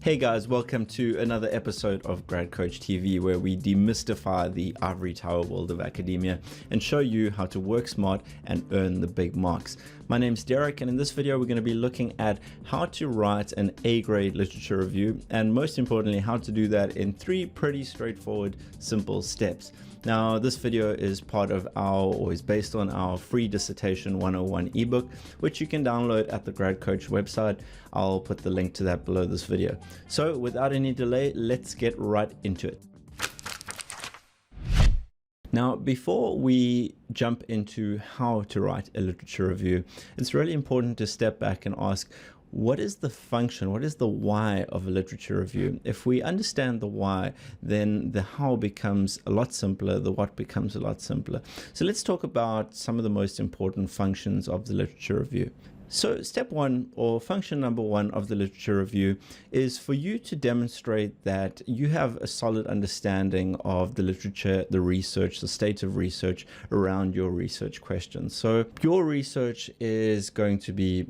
Hey guys, welcome to another episode of Grad Coach TV, where we demystify the ivory tower world of academia and show you how to work smart and earn the big marks. My name's Derek, and in this video we're going to be looking at how to write an A-grade literature review, and most importantly how to do that in 3 pretty straightforward, simple steps. Now, this video is part of is based on our free Dissertation 101 ebook, which you can download at the Grad Coach website. I'll put the link to that below this video. So without any delay, let's get right into it. Now, before we jump into how to write a literature review, it's really important to step back and ask, what is the function, what is the why of a literature review? If we understand the why, then the how becomes a lot simpler, the what becomes a lot simpler. So let's talk about some of the most important functions of the literature review. So step 1, or function number 1 of the literature review, is for you to demonstrate that you have a solid understanding of the literature, the research, the state of research around your research questions. So your research is going to be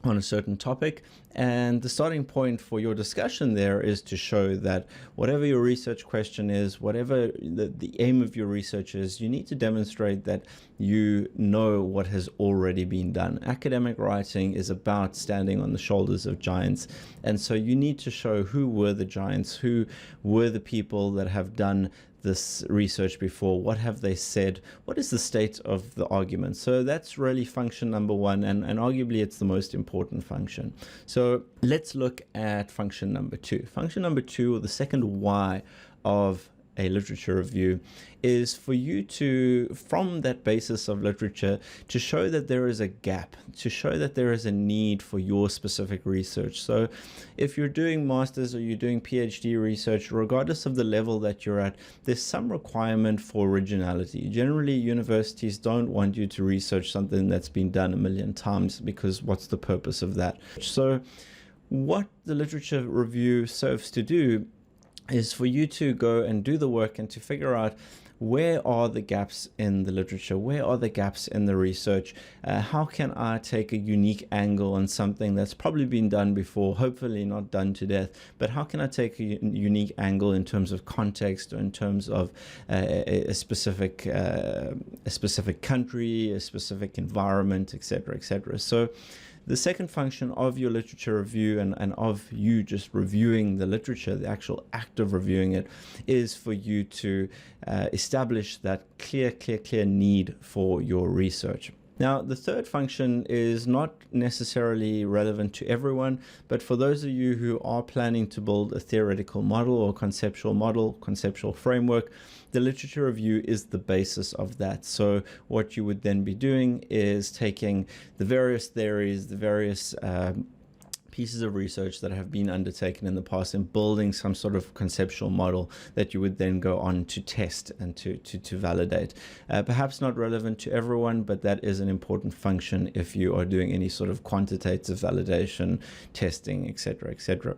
on a certain topic, and the starting point for your discussion there is to show that whatever your research question is, whatever the aim of your research is, you need to demonstrate that you know what has already been done. Academic writing is about standing on the shoulders of giants, and so you need to show who were the giants, who were the people that have done this research before, what have they said, what is the state of the argument. So that's really function number 1, and arguably it's the most important function. So let's look at function number 2. Function number 2, or the second why of a literature review, is for you to, from that basis of literature, to show that there is a gap, to show that there is a need for your specific research. So if you're doing masters or you're doing PhD research, regardless of the level that you're at, there's some requirement for originality. Generally, universities don't want you to research something that's been done 1,000,000 times, because what's the purpose of that? So what the literature review serves to do is for you to go and do the work and to figure out, where are the gaps in the literature? Where are the gaps in the research? How can I take a unique angle on something that's probably been done before, hopefully not done to death, but how can I take a unique angle in terms of context, or in terms of a specific country, a specific environment, etc., etc. So the second function of your literature review, and of you just reviewing the literature, the actual act of reviewing it, is for you to establish that clear need for your research. Now, the third function is not necessarily relevant to everyone, but for those of you who are planning to build a theoretical model or conceptual framework, the literature review is the basis of that. So what you would then be doing is taking the various theories, the various pieces of research that have been undertaken in the past, and building some sort of conceptual model that you would then go on to test and to validate. Perhaps not relevant to everyone, but that is an important function if you are doing any sort of quantitative validation, testing, etc., etc.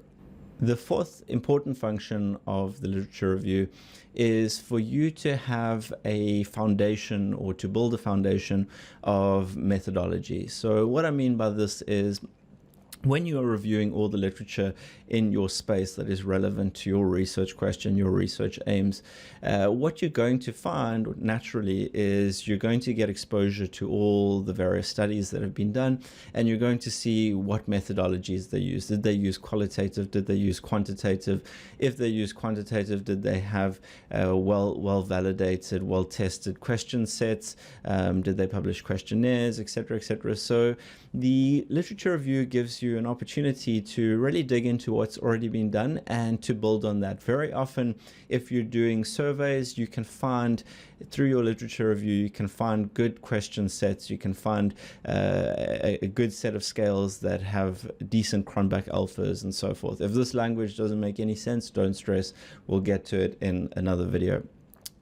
The fourth important function of the literature review is for you to have a foundation, or to build a foundation of methodology. So what I mean by this is, when you are reviewing all the literature in your space that is relevant to your research question, your research aims, what you're going to find naturally is you're going to get exposure to all the various studies that have been done, and you're going to see what methodologies they use. Did they use qualitative? Did they use quantitative? If they use quantitative, did they have well validated, well tested question sets? Did they publish questionnaires, etc., etc.? So the literature review gives you an opportunity to really dig into what's already been done and to build on that. Very often, if you're doing surveys, you can find, through your literature review, you can find good question sets, you can find a good set of scales that have decent Cronbach alphas and so forth. If this language doesn't make any sense, don't stress, we'll get to it in another video.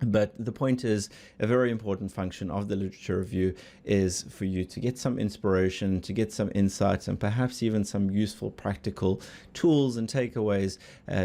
But the point is, a very important function of the literature review is for you to get some inspiration, to get some insights, and perhaps even some useful practical tools and takeaways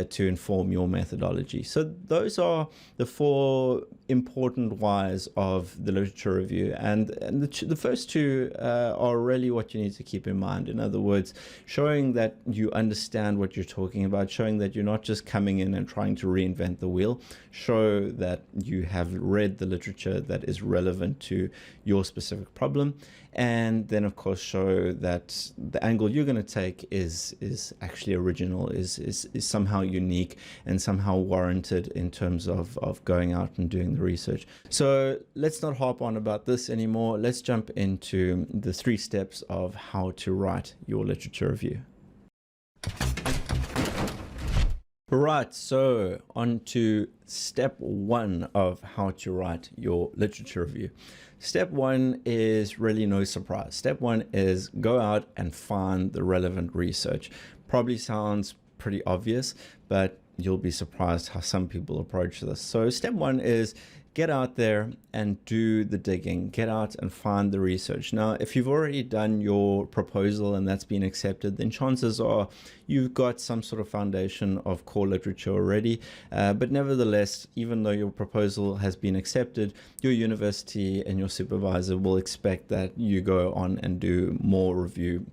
to inform your methodology. So those are the 4 important whys of the literature review. And the first 2 are really what you need to keep in mind. In other words, showing that you understand what you're talking about, showing that you're not just coming in and trying to reinvent the wheel, show that you have read the literature that is relevant to your specific problem, and then of course show that the angle you're going to take is actually original, is somehow unique and somehow warranted in terms of going out and doing the research. So let's not harp on about this anymore. Let's jump into the 3 steps of how to write your literature review. Right, so on to step 1 of how to write your literature review. Step 1 is really no surprise. Step 1 is go out and find the relevant research. Probably sounds pretty obvious, but you'll be surprised how some people approach this. So step 1 is get out there and do the digging. Get out and find the research. Now, if you've already done your proposal and that's been accepted, then chances are you've got some sort of foundation of core literature already. But nevertheless, even though your proposal has been accepted, your university and your supervisor will expect that you go on and do more review,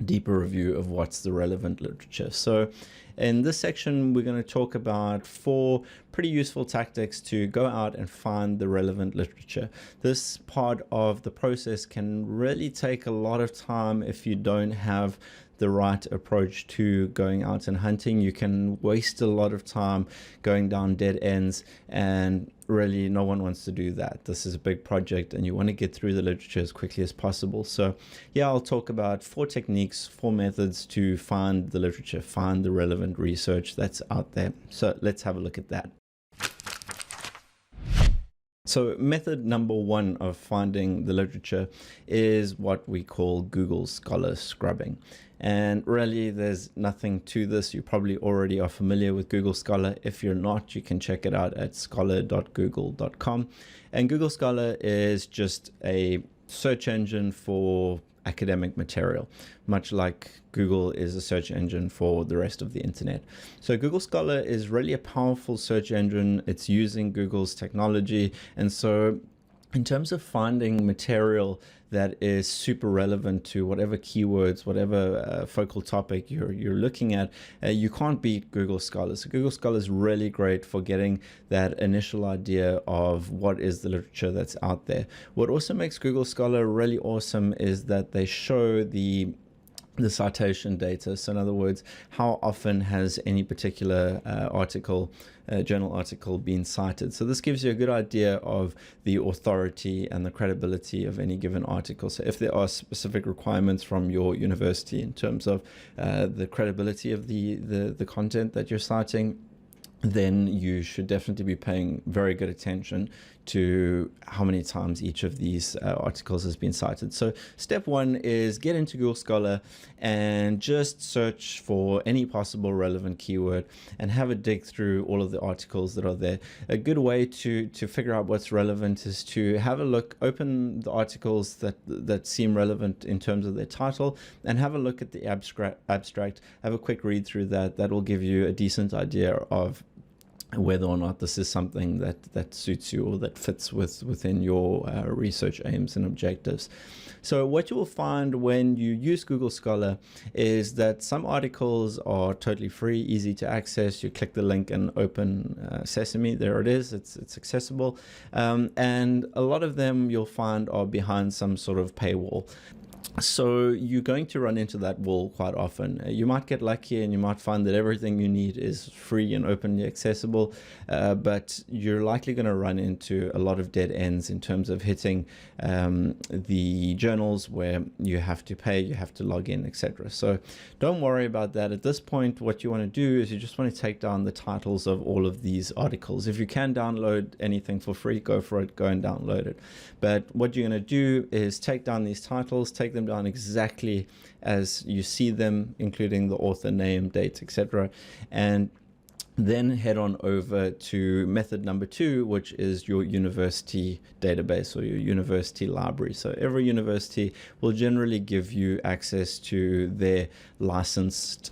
deeper review of what's the relevant literature. So in this section, we're going to talk about 4 pretty useful tactics to go out and find the relevant literature. This part of the process can really take a lot of time if you don't have the right approach to going out and hunting. You can waste a lot of time going down dead ends, and really no one wants to do that. This is a big project and you want to get through the literature as quickly as possible. So yeah, I'll talk about 4 techniques, 4 methods to find the literature, find the relevant research that's out there. So let's have a look at that. So method number 1 of finding the literature is what we call Google Scholar scrubbing. And really, there's nothing to this. You probably already are familiar with Google Scholar. If you're not, you can check it out at scholar.google.com. And Google Scholar is just a search engine for academic material, much like Google is a search engine for the rest of the internet. So Google Scholar is really a powerful search engine. It's using Google's technology. And so in terms of finding material that is super relevant to whatever keywords, whatever focal topic you're looking at, you can't beat Google Scholar. So Google Scholar is really great for getting that initial idea of what is the literature that's out there. What also makes Google Scholar really awesome is that they show the citation data. So in other words, how often has any particular journal article been cited? So this gives you a good idea of the authority and the credibility of any given article. So if there are specific requirements from your university in terms of the credibility of the content that you're citing, then you should definitely be paying very good attention to how many times each of these articles has been cited. So step 1 is get into Google Scholar and just search for any possible relevant keyword and have a dig through all of the articles that are there. A good way to figure out what's relevant is to have a look, open the articles that seem relevant in terms of their title, and have a look at the abstract, have a quick read through that. That will give you a decent idea of whether or not this is something that suits you or that fits within your research aims and objectives. So what you will find when you use Google Scholar is that some articles are totally free, easy to access. You click the link and open Sesame. There it is. It's accessible. And a lot of them you'll find are behind some sort of paywall. So you're going to run into that wall quite often. You might get lucky and you might find that everything you need is free and openly accessible, but you're likely going to run into a lot of dead ends in terms of hitting the journals where you have to pay, you have to log in, etc. So don't worry about that. At this point, what you want to do is you just want to take down the titles of all of these articles. If you can download anything for free, go for it, go and download it. But what you're going to do is take down these titles, take them down exactly as you see them, including the author name, date, etc. And Then head on over to method number 2, which is your university database or your university library. So every university will generally give you access to their licensed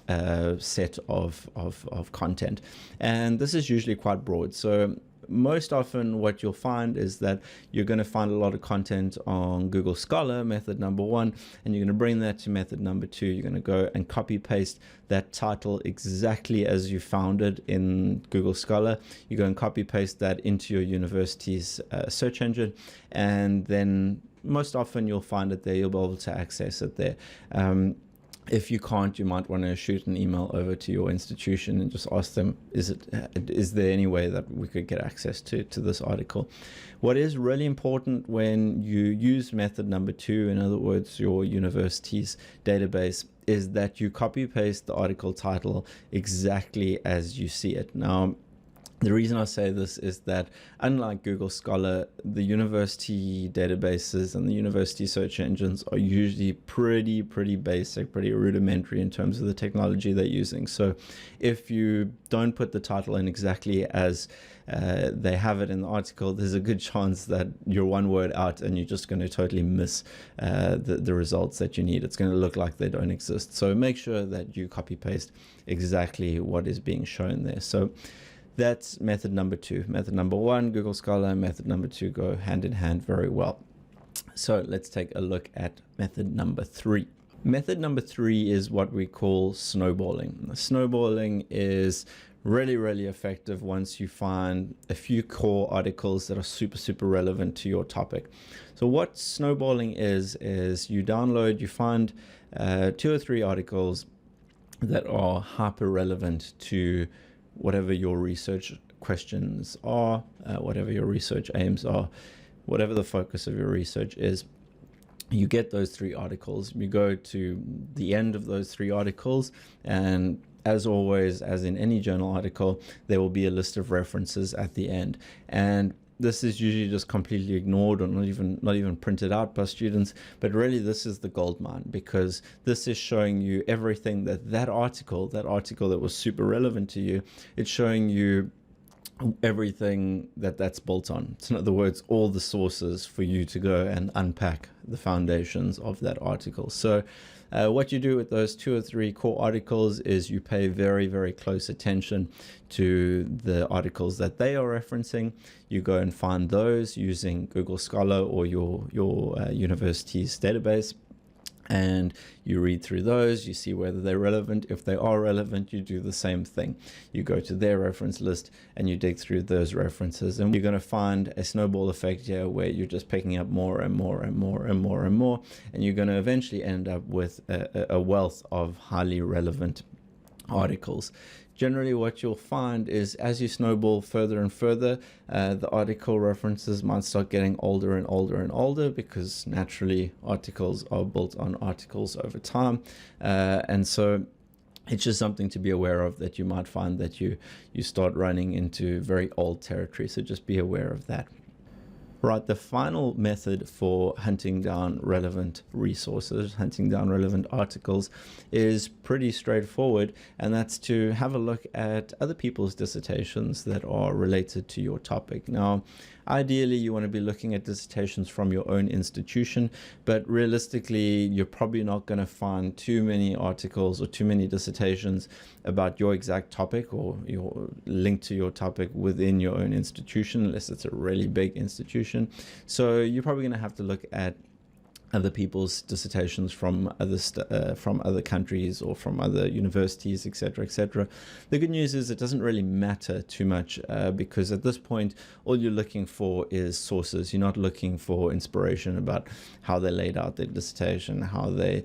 set of content. And this is usually quite broad. So most often what you'll find is that you're going to find a lot of content on Google Scholar, method number 1, and you're going to bring that to method number 2. You're going to go and copy paste that title exactly as you found it in Google Scholar. You go and copy paste that into your university's search engine, and then most often you'll find it there. You'll be able to access it there. If you can't, you might want to shoot an email over to your institution and just ask them, is there any way that we could get access to this article? What is really important when you use method number 2, in other words, your university's database, is that you copy paste the article title exactly as you see it. Now, the reason I say this is that unlike Google Scholar, the university databases and the university search engines are usually pretty basic, pretty rudimentary in terms of the technology they're using. So if you don't put the title in exactly as they have it in the article, there's a good chance that you're one word out and you're just going to totally miss the results that you need. It's going to look like they don't exist. So make sure that you copy paste exactly what is being shown there. So that's method number 2. Method number 1, Google Scholar, method number 2 go hand in hand very well. So let's take a look at method number 3. Method number 3 is what we call snowballing. Snowballing is really effective once you find a few core articles that are super relevant to your topic. So what snowballing is you download, you find 2 or 3 articles that are hyper relevant to whatever your research questions are, whatever your research aims are, whatever the focus of your research is. You get those 3 articles, you go to the end of those 3 articles, and as always, as in any journal article, there will be a list of references at the end. And this is usually just completely ignored or not even printed out by students, but really this is the gold mine, because this is showing you everything that article that was super relevant to you, it's showing you everything that's built on. So in other words, all the sources for you to go and unpack the foundations of that article. So what you do with those 2 or 3 core articles is you pay very close attention to the articles that they are referencing. You go and find those using Google Scholar or your university's database, and you read through those, you see whether they're relevant. If they are relevant, you do the same thing. You go to their reference list and you dig through those references, and you're going to find a snowball effect here where you're just picking up more and more, and you're going to eventually end up with a wealth of highly relevant articles. Generally what you'll find is as you snowball further and further, the article references might start getting older and older, because naturally articles are built on articles over time, and so it's just something to be aware of, that you might find that you start running into very old territory. So just be aware of that. Right, the final method for hunting down relevant resources, hunting down relevant articles, is pretty straightforward, and that's to have a look at other people's dissertations that are related to your topic. Now, ideally, you want to be looking at dissertations from your own institution, but realistically, you're probably not going to find too many articles or too many dissertations about your exact topic or your link to your topic within your own institution, unless it's a really big institution. So you're probably going to have to look at other people's dissertations from other countries or from other universities, etc., etc. The good news is it doesn't really matter too much, because at this point, all you're looking for is sources. You're not looking for inspiration about how they laid out their dissertation, how they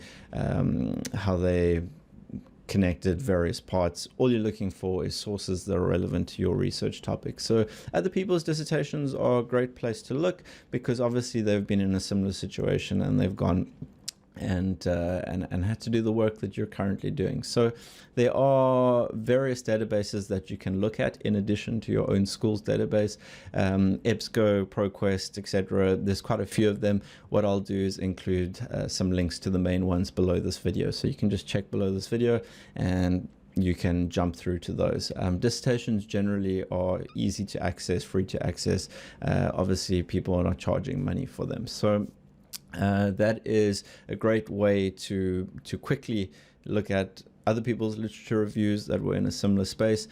connected various parts. All you're looking for is sources that are relevant to your research topic. So other people's dissertations are a great place to look, because obviously they've been in a similar situation and they've gone and had to do the work that you're currently doing. So there are various databases that you can look at in addition to your own school's database, EBSCO, ProQuest, etc. There's quite a few of them. What I'll do is include some links to the main ones below this video, so you can just check below this video and you can jump through to those. Dissertations generally are easy to access, free to access. Obviously, people are not charging money for them. So that is a great way to quickly look at other people's literature reviews that were in a similar space.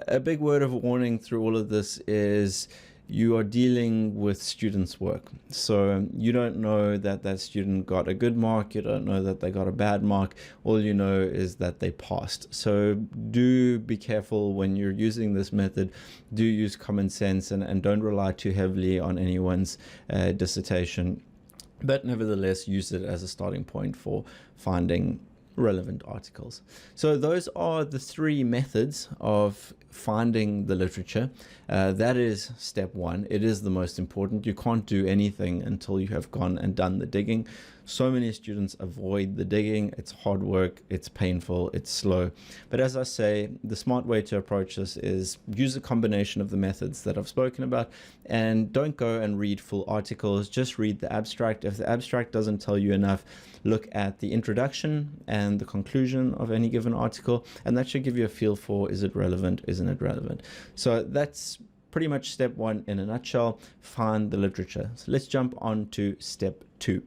A big word of warning through all of this is you are dealing with students' work. So you don't know that that student got a good mark, you don't know that they got a bad mark, all you know is that they passed. So do be careful when you're using this method. Do use common sense and don't rely too heavily on anyone's dissertation, but nevertheless use it as a starting point for finding relevant articles. So those are the three methods of finding the literature. That is step one. It is the most important. You can't do anything until you have gone and done the digging. So many students avoid the digging. It's hard work, it's painful, it's slow. But as I say, the smart way to approach this is use a combination of the methods that I've spoken about, and don't go and read full articles, just read the abstract. If the abstract doesn't tell you enough, look at the introduction and the conclusion of any given article, and that should give you a feel for, is it relevant, isn't it relevant? So that's pretty much step one in a nutshell, find the literature. So let's jump on to step two.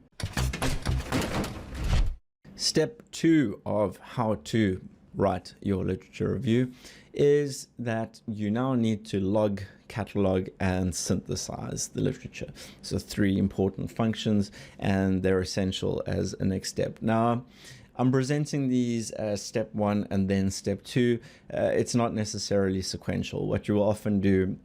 Step two of how to write your literature review is that you now need to log, catalogue, and synthesize the literature. So three important functions, and they're essential as a next step. Now, I'm presenting these as step one and then step two. It's not necessarily sequential. What you will often do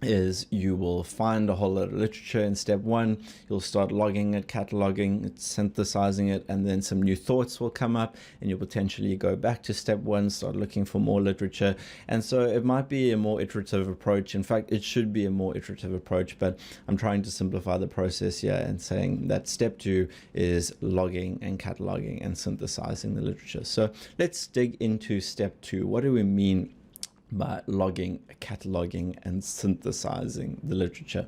is you will find a whole lot of literature in step one, you'll start logging it, cataloging it, synthesizing it, and then some new thoughts will come up, and you'll potentially go back to step one, start looking for more literature. And so it might be a more iterative approach. In fact, it should be a more iterative approach, but I'm trying to simplify the process here and saying that step two is logging and cataloging and synthesizing the literature. So let's dig into step two. What do we mean by logging, cataloging, and synthesizing the literature?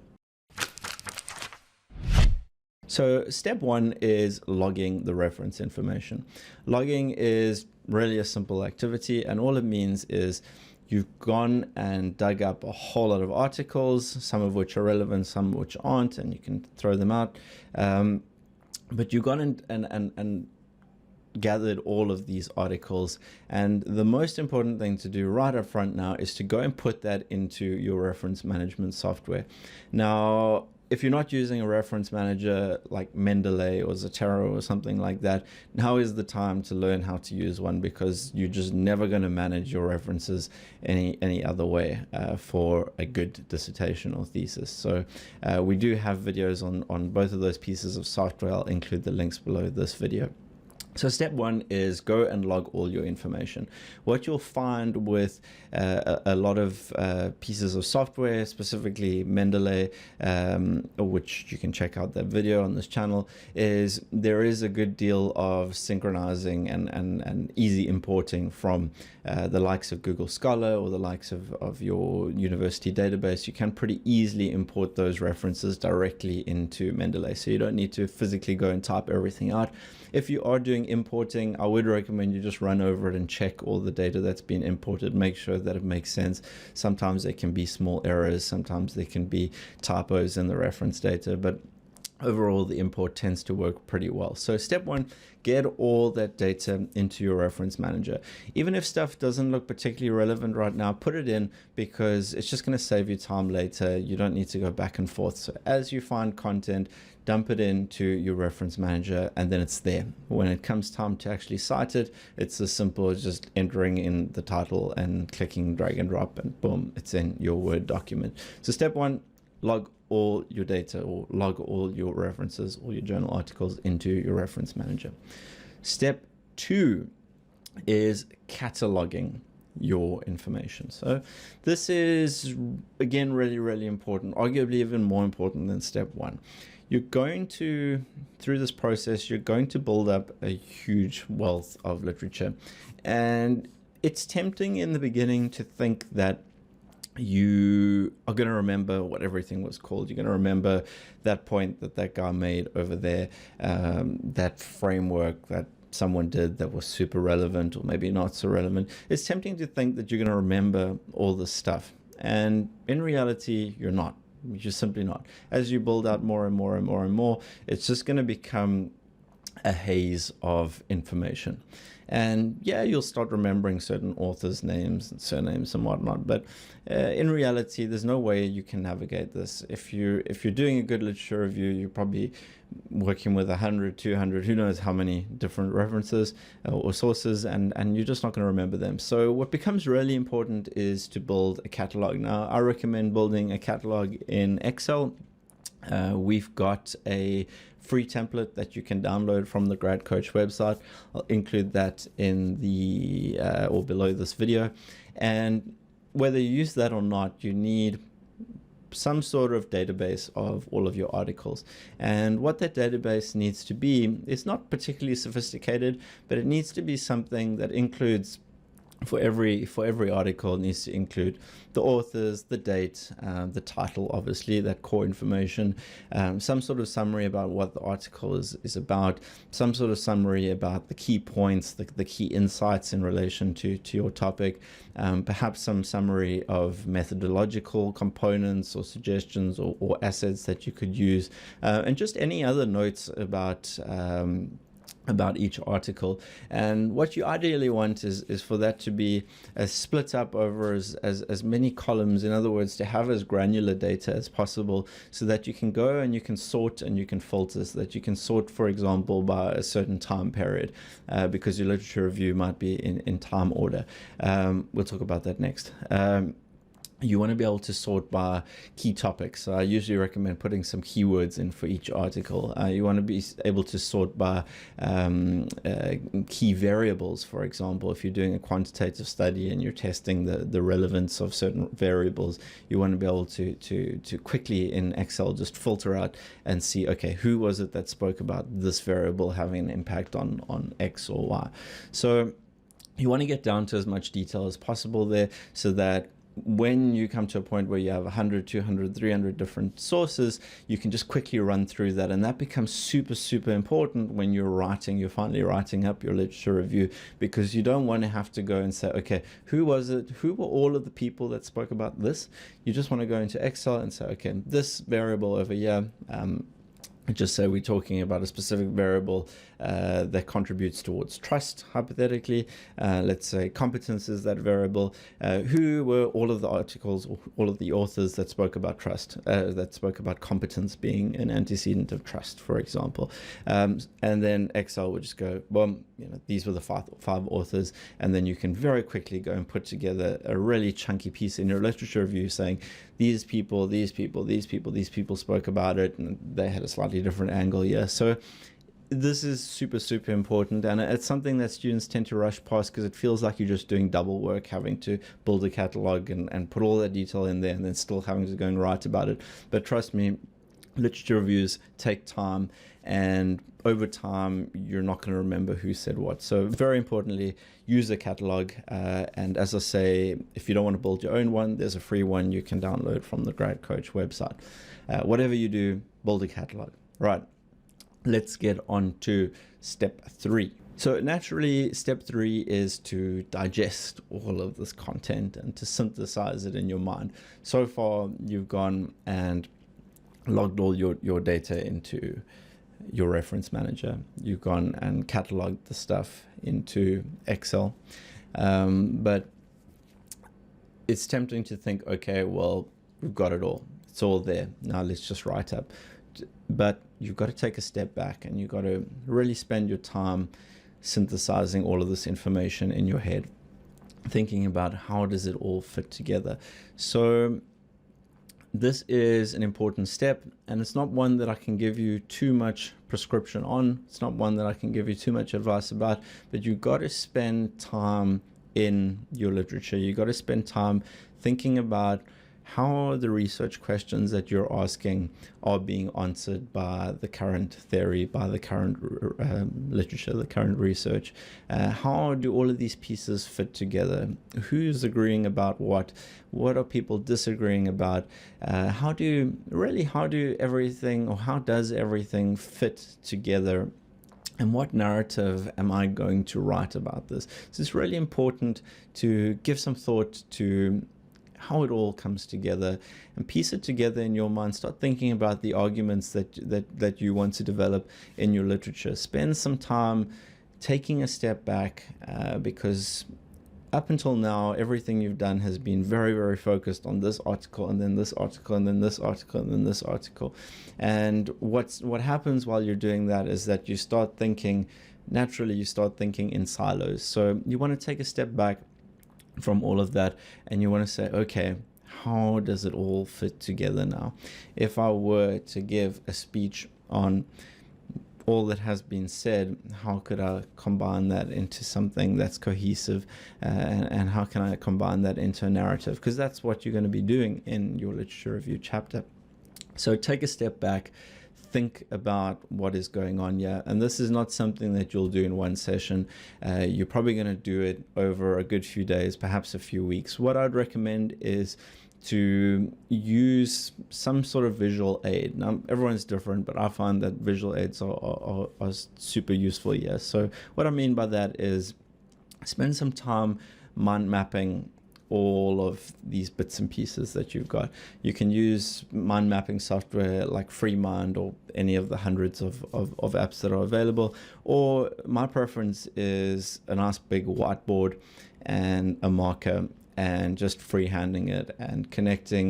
So step one is logging the reference information. Logging is really a simple activity, and all it means is you've gone and dug up a whole lot of articles, some of which are relevant, some of which aren't, and you can throw them out. But you've gone and gathered all of these articles, and the most important thing to do right up front now is to go and put that into your reference management software. Now, if you're not using a reference manager like Mendeley or Zotero or something like that, now is the time to learn how to use one, because you're just never going to manage your references any other way for a good dissertation or thesis. So we do have videos on both of those pieces of software. I'll include the links below this video. So step one is go and log all your information. What you'll find with a lot of pieces of software, specifically Mendeley, which you can check out that video on this channel, is there is a good deal of synchronizing and easy importing from the likes of Google Scholar or the likes of your university database. You can pretty easily import those references directly into Mendeley, so you don't need to physically go and type everything out. If you are doing importing, I would recommend you just run over it and check all the data that's been imported, make sure that it makes sense. Sometimes there can be small errors, sometimes there can be typos in the reference data, but overall the import tends to work pretty well. So step one, get all that data into your reference manager. Even if stuff doesn't look particularly relevant right now, put it in, because it's just going to save you time later. You don't need to go back and forth. So as you find content, dump it into your reference manager, and then it's there. When it comes time to actually cite it, it's as simple as just entering in the title and clicking drag and drop, and boom, it's in your Word document. So step one, log all your data, or log all your references, all your journal articles into your reference manager. Step two is cataloging your information. So this is, again, really important, arguably even more important than step one. You're going to, through this process, you're going to build up a huge wealth of literature. And it's tempting in the beginning to think that you are going to remember what everything was called. You're going to remember that point that guy made over there, that framework, that someone did that was super relevant or maybe not so relevant. It's tempting to think that you're going to remember all this stuff. And in reality, you're not. You're simply not. As you build out more and more and more and more, it's just going to become a haze of information. And yeah, you'll start remembering certain authors' names and surnames and whatnot, but in reality, there's no way you can navigate this. If you're doing a good literature review, you're probably working with 100, 200, who knows how many different references or sources, and you're just not going to remember them. So what becomes really important is to build a catalog. Now, I recommend building a catalog in Excel. We've got a free template that you can download from the Grad Coach website. I'll include that in the or below this video. And whether you use that or not, you need some sort of database of all of your articles. And what that database needs to be is not particularly sophisticated, but it needs to be something that includes, for every article, it needs to include the authors, the date, the title, obviously, that core information, some sort of summary about what the article is about, some sort of summary about the key points, the key insights in relation to your topic, perhaps some summary of methodological components or suggestions or assets that you could use, and just any other notes about each article. And what you ideally want is for that to be split up over as many columns, in other words, to have as granular data as possible, so that you can go and you can sort and you can filter, so that you can sort, for example, by a certain time period, because your literature review might be in time order. We'll talk about that next. You want to be able to sort by key topics. So I usually recommend putting some keywords in for each article. You want to be able to sort by key variables. For example, if you're doing a quantitative study and you're testing the relevance of certain variables, you want to be able to quickly in Excel just filter out and see, okay, who was it that spoke about this variable having an impact on X or Y. So you want to get down to as much detail as possible there, so that when you come to a point where you have 100, 200, 300 different sources, you can just quickly run through that. And that becomes super, super important when you're finally writing up your literature review, because you don't want to have to go and say, okay, who was it? Who were all of the people that spoke about this? You just want to go into Excel and say, okay, this variable over here, just say we're talking about a specific variable that contributes towards trust, hypothetically. Let's say competence is that variable. Who were all of the articles, or all of the authors that spoke about trust, that spoke about competence being an antecedent of trust, for example. And then Excel would just go, well, these were the five authors, and then you can very quickly go and put together a really chunky piece in your literature review saying, these people spoke about it, and they had a slightly different angle here. So this is super, super important, and it's something that students tend to rush past because it feels like you're just doing double work, having to build a catalog and put all that detail in there, and then still having to go and write about it. But trust me, literature reviews take time, and over time you're not going to remember who said what. So very importantly, use a catalog, and as I say, if you don't want to build your own one, there's a free one you can download from the Grad Coach website. Whatever you do, build a catalog. Right, let's get on to step 3. So naturally, step 3 is to digest all of this content and to synthesize it in your mind. So far, you've gone and logged all your data into your reference manager. You've gone and cataloged the stuff into Excel. But it's tempting to think, okay, well, we've got it all. It's all there. Now let's just write up. But you've got to take a step back, and you've got to really spend your time synthesizing all of this information in your head, thinking about how does it all fit together. So this is an important step, and it's not one that I can give you too much prescription on. It's not one that I can give you too much advice about, but you've got to spend time in your literature. You've got to spend time thinking about how the research questions that you're asking are being answered by the current theory, by the current literature, the current research. How do all of these pieces fit together? Who's agreeing about what? What are people disagreeing about? How does everything fit together and what narrative am I going to write about this? So it's really important to give some thought to how it all comes together and piece it together in your mind. Start thinking about the arguments that you want to develop in your literature. Spend some time taking a step back, because up until now, everything you've done has been very, very focused on this article, and then this article, and then this article, and then this article. And what happens while you're doing that is that you start thinking, naturally, you start thinking in silos. So you want to take a step back from all of that, and you want to say, okay, how does it all fit together now? If I were to give a speech on all that has been said, how could I combine that into something that's cohesive, and how can I combine that into a narrative? Because that's what you're going to be doing in your literature review chapter. So take a step back, think about what is going on here. And this is not something that you'll do in one session. You're probably going to do it over a good few days, perhaps a few weeks. What I'd recommend is to use some sort of visual aid. Now, everyone's different, but I find that visual aids are super useful here. So what I mean by that is spend some time mind mapping all of these bits and pieces that you've got. You can use mind mapping software like FreeMind or any of the hundreds of apps that are available, or my preference is a nice big whiteboard and a marker, and just freehanding it and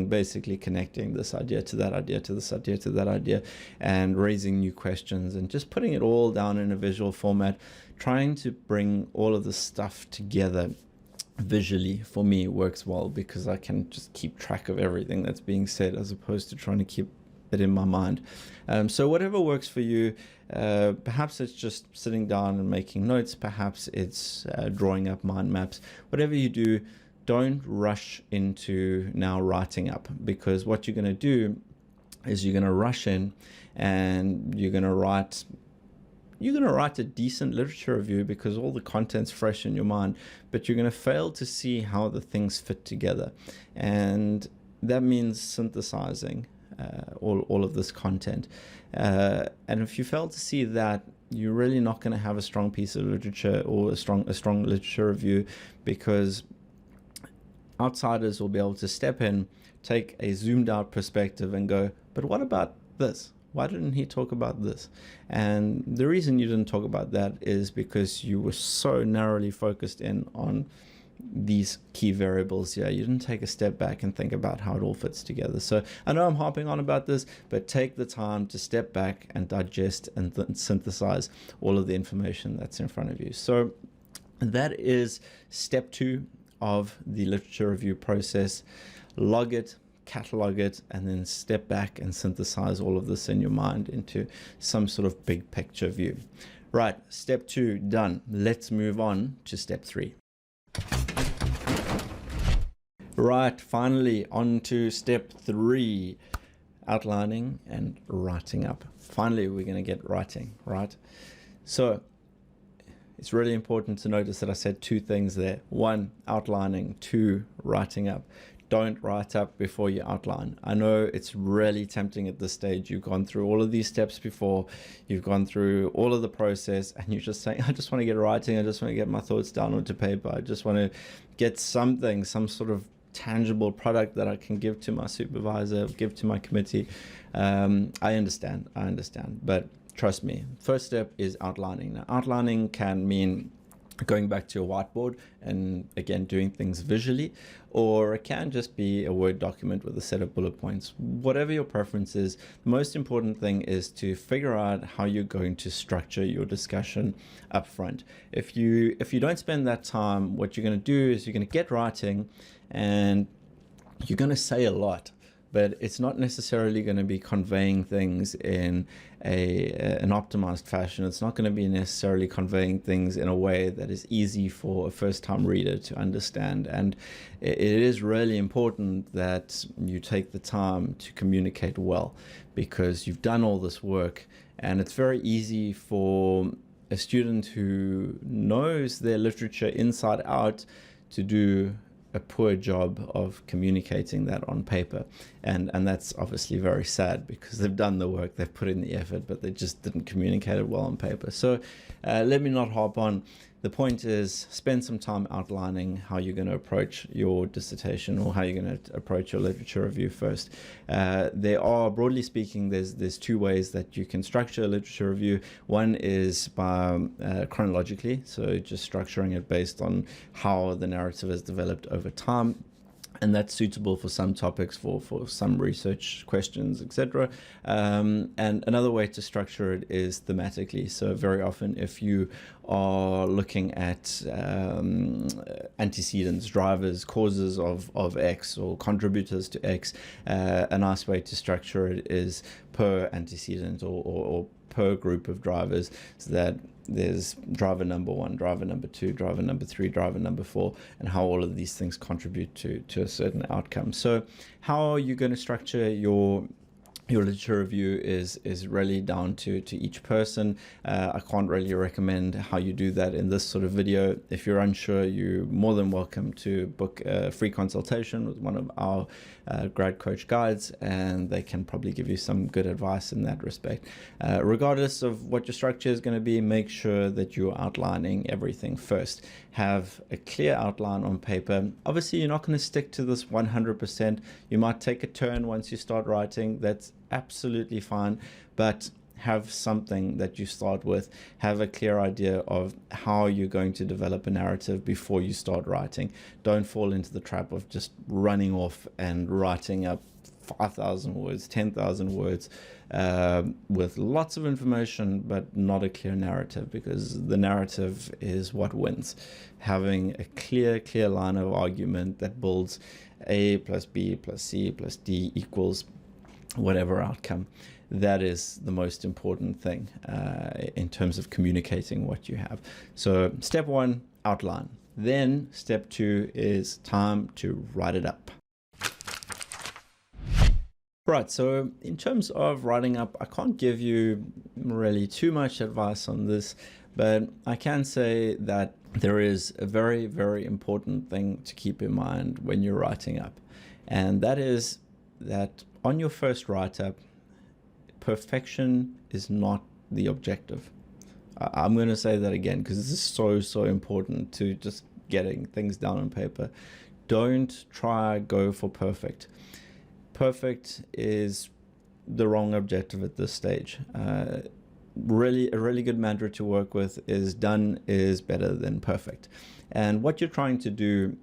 basically connecting this idea to that idea to this idea to that idea, and raising new questions, and just putting it all down in a visual format, trying to bring all of this stuff together visually. For me, works well because I can just keep track of everything that's being said, as opposed to trying to keep it in my mind. So whatever works for you, perhaps it's just sitting down and making notes, perhaps it's drawing up mind maps. Whatever you do, don't rush into now writing up, because what you're going to do is you're going to rush in and you're going to write a decent literature review because all the content's fresh in your mind, but you're going to fail to see how the things fit together. And that means synthesizing all of this content. And if you fail to see that, you're really not going to have a strong piece of literature or a strong literature review, because outsiders will be able to step in, take a zoomed out perspective and go, but what about this? Why didn't he talk about this? And the reason you didn't talk about that is because you were so narrowly focused in on these key variables here. You didn't take a step back and think about how it all fits together. So I know I'm harping on about this, but take the time to step back and digest and synthesize all of the information that's in front of you. So that is step 2 of the literature review process. Log it, catalog it, and then step back and synthesize all of this in your mind into some sort of big picture view. Right, step 2 done. Let's move on to step 3. Right, finally on to step 3, outlining and writing up. Finally, we're going to get writing, right? So it's really important to notice that I said 2 things there. 1, outlining. 2, writing up. Don't write up before you outline. I know it's really tempting at this stage. You've gone through all of these steps before. You've gone through all of the process, and you're just saying, I just want to get writing. I just want to get my thoughts down onto paper. I just want to get something, some sort of tangible product that I can give to my supervisor, give to my committee. I understand. But trust me, first step is outlining. Now, outlining can mean going back to your whiteboard and again doing things visually, or it can just be a Word document with a set of bullet points. Whatever your preference is, the most important thing is to figure out how you're going to structure your discussion up front. If you don't spend that time, what you're going to do is you're going to get writing and you're going to say a lot, but it's not necessarily going to be conveying things in an optimized fashion. It's not going to be necessarily conveying things in a way that is easy for a first-time reader to understand. And it is really important that you take the time to communicate well, because you've done all this work, and it's very easy for a student who knows their literature inside out to do a poor job of communicating that on paper, and that's obviously very sad because they've done the work, they've put in the effort, but they just didn't communicate it well on paper. So let me not harp on. The point is, spend some time outlining how you're going to approach your dissertation or how you're going to approach your literature review first. There are, broadly speaking, there's two ways that you can structure a literature review. One is by chronologically, so just structuring it based on how the narrative has developed over time. And that's suitable for some topics, for some research questions, etc. And another way to structure it is thematically. So very often, if you are looking at antecedents, drivers, causes of X, or contributors to X, a nice way to structure it is per antecedent or per group of drivers, so that there's driver number 1, driver number 2, driver number 3, driver number 4, and how all of these things contribute to a certain outcome. So how are you going to structure your literature review is really down to each person. I can't really recommend how you do that in this sort of video. If you're unsure, you're more than welcome to book a free consultation with one of our grad coach guides, and they can probably give you some good advice in that respect. Regardless of what your structure is going to be, make sure that you're outlining everything first. Have a clear outline on paper. Obviously, you're not going to stick to this 100%. You might take a turn once you start writing. That's absolutely fine, but have something that you start with. Have a clear idea of how you're going to develop a narrative before you start writing. Don't fall into the trap of just running off and writing up 5,000 words, 10,000 words with lots of information but not a clear narrative, because the narrative is what wins. Having a clear line of argument that builds A plus B plus C plus D equals whatever outcome, that is the most important thing in terms of communicating what you have. So step 1, outline. Then step 2 is time to write it up. Right, so in terms of writing up, I can't give you really too much advice on this, but I can say that there is a very, very important thing to keep in mind when you're writing up. And that is that on your first write-up, perfection is not the objective. I'm going to say that again because this is so important to just getting things down on paper. Don't try go for perfect. Perfect is the wrong objective at this stage. Really, a really good mantra to work with is done is better than perfect. And what you're trying to do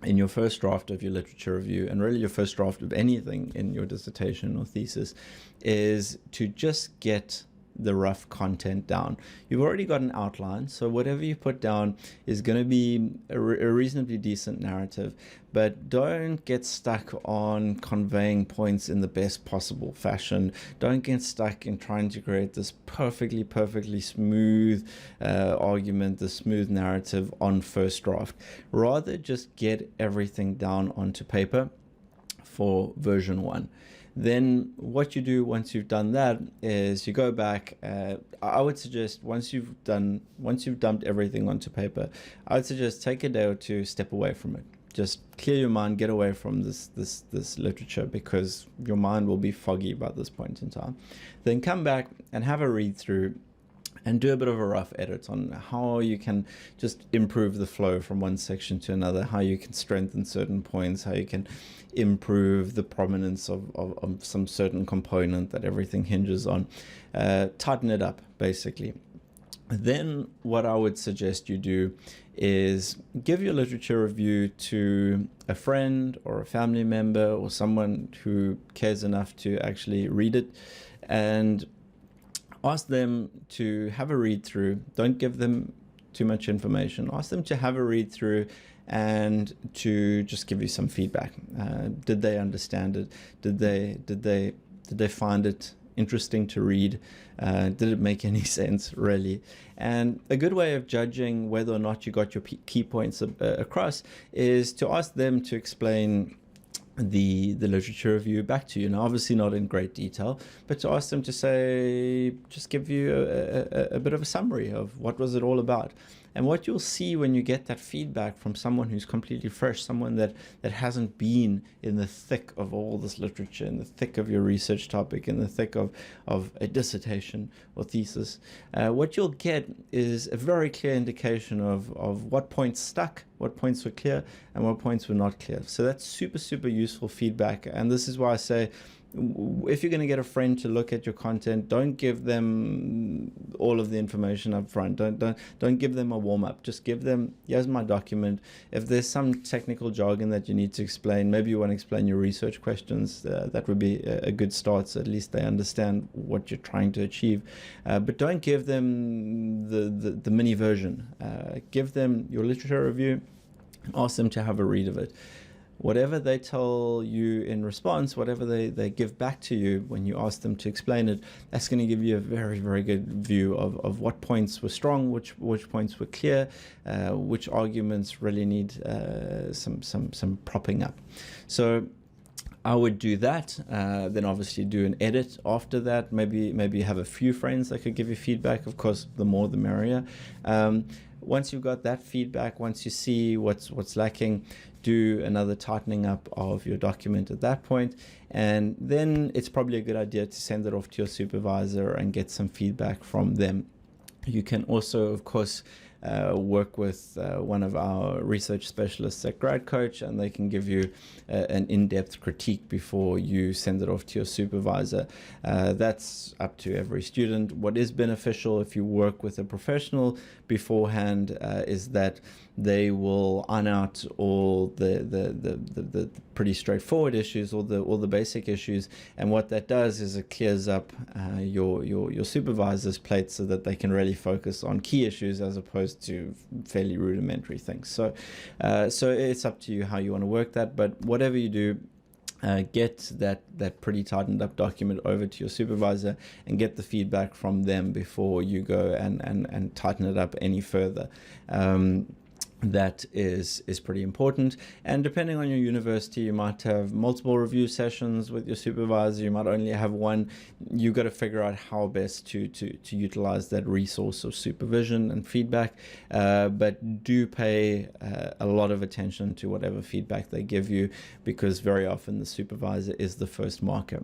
in your first draft of your literature review, and really your first draft of anything in your dissertation or thesis, is to just get the rough content down. You've already got an outline, so whatever you put down is going to be a reasonably decent narrative, but don't get stuck on conveying points in the best possible fashion. Don't get stuck in trying to create this perfectly smooth argument, the smooth narrative on first draft. Rather just get everything down onto paper for version 1. Then what you do once you've done that is you go back. I would suggest once you've dumped everything onto paper, I would suggest take a day or two, step away from it. Just clear your mind, get away from this literature, because your mind will be foggy by this point in time. Then come back and have a read through and do a bit of a rough edit on how you can just improve the flow from one section to another, how you can strengthen certain points, how you can improve the prominence of some certain component that everything hinges on. Tighten it up, basically. Then what I would suggest you do is give your literature review to a friend or a family member or someone who cares enough to actually read it, and ask them to have a read through. Don't give them too much information. Ask them to have a read through and to just give you some feedback. Did they understand it? Did they find it interesting to read? Did it make any sense, really? And a good way of judging whether or not you got your key points across is to ask them to explain the literature review back to you. Now, obviously not in great detail, but to ask them to say, just give you a bit of a summary of what was it all about. And what you'll see when you get that feedback from someone who's completely fresh, someone that hasn't been in the thick of all this literature, in the thick of your research topic, in the thick of a dissertation or thesis, what you'll get is a very clear indication of what points stuck, what points were clear, and what points were not clear. So that's super, super useful feedback. And this is why I say, if you're going to get a friend to look at your content, don't give them all of the information up front. Don't give them a warm-up. Just give them, here's my document. If there's some technical jargon that you need to explain, maybe you want to explain your research questions, that would be a good start, so at least they understand what you're trying to achieve. But don't give them the mini version. Give them your literature review and ask them to have a read of it. Whatever they tell you in response, whatever they give back to you when you ask them to explain it, that's going to give you a very, very good view of what points were strong, which points were clear, which arguments really need some propping up. So I would do that, then obviously do an edit after that. Maybe have a few friends that could give you feedback. Of course, the more the merrier. Once you've got that feedback, once you see what's lacking, do another tightening up of your document at that point, and then it's probably a good idea to send it off to your supervisor and get some feedback from them. You can also, of course, work with one of our research specialists at Grad Coach, and they can give you an in-depth critique before you send it off to your supervisor. That's up to every student. What is beneficial if you work with a professional beforehand is that they will iron out all the pretty straightforward issues, all the basic issues, and what that does is it clears up your supervisor's plate so that they can really focus on key issues as opposed to fairly rudimentary things. So it's up to you how you want to work that, but whatever you do, get that pretty tightened up document over to your supervisor and get the feedback from them before you go and tighten it up any further. That is pretty important. And depending on your university, you might have multiple review sessions with your supervisor. You might only have one. You've got to figure out how best to utilize that resource of supervision and feedback. But do pay a lot of attention to whatever feedback they give you, because very often the supervisor is the first marker.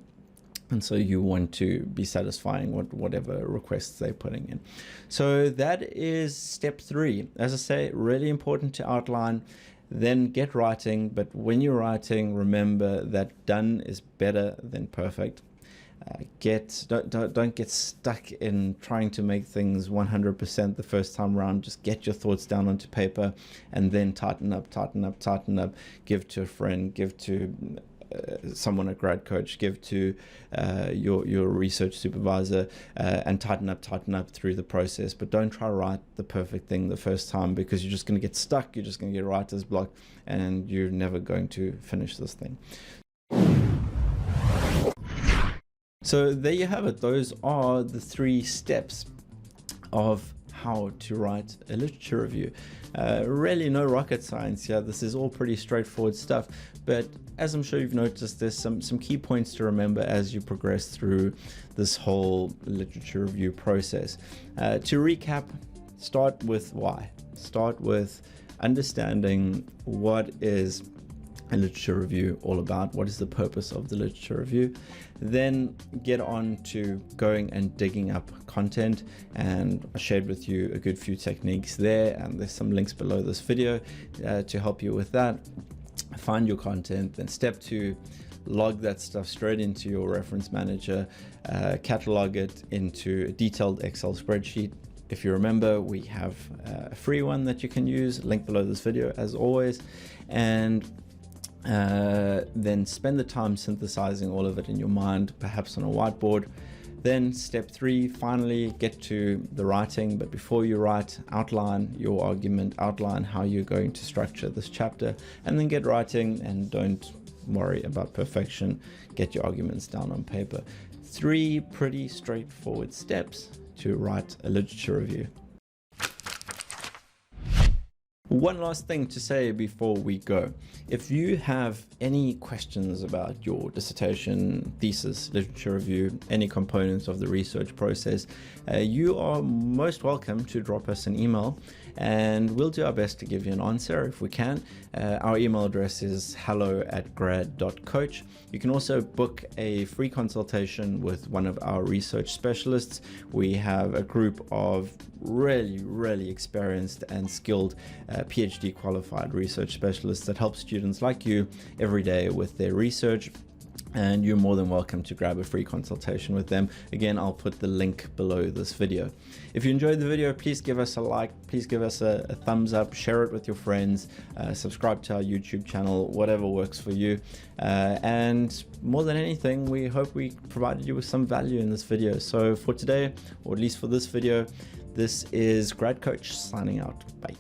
And so you want to be satisfying whatever requests they're putting in. So that is step 3. As I say, really important to outline, then get writing. But when you're writing, remember that done is better than perfect. Don't get stuck in trying to make things 100% the first time around. Just get your thoughts down onto paper and then tighten up, give to a friend, give to someone at Grad Coach, give to your research supervisor, and tighten up through the process. But don't try to write the perfect thing the first time, because you're just going to get stuck, you're just going to get writer's block, and you're never going to finish this thing. So there you have it. Those are the 3 steps of how to write a literature review. Really no rocket science here. This is all pretty straightforward stuff, but as I'm sure you've noticed, there's some key points to remember as you progress through this whole literature review process. To recap, start with why. Start with understanding what is a literature review all about, what is the purpose of the literature review. Then get on to going and digging up content, and I shared with you a good few techniques there, and there's some links below this video to help you with that. Find your content. Then step 2, log that stuff straight into your reference manager, catalog it into a detailed Excel spreadsheet. If you remember, we have a free one that you can use, link below this video as always, and then spend the time synthesizing all of it in your mind, perhaps on a whiteboard. Then step 3, finally get to the writing. But before you write, outline your argument, outline how you're going to structure this chapter, and then get writing, and don't worry about perfection. Get your arguments down on paper. 3 pretty straightforward steps to write a literature review. One last thing to say before we go. If you have any questions about your dissertation, thesis, literature review, any components of the research process, you are most welcome to drop us an email, and we'll do our best to give you an answer if we can. Our email address is hello@grad.coach. You can also book a free consultation with one of our research specialists. We have a group of really experienced and skilled PhD qualified research specialists that help students like you every day with their research. And you're more than welcome to grab a free consultation with them. Again, I'll put the link below this video. If you enjoyed the video, please give us a like, please give us a thumbs up, share it with your friends, subscribe to our YouTube channel, whatever works for you. And more than anything, we hope we provided you with some value in this video. So for today, or at least for this video, this is Grad Coach signing out. Bye.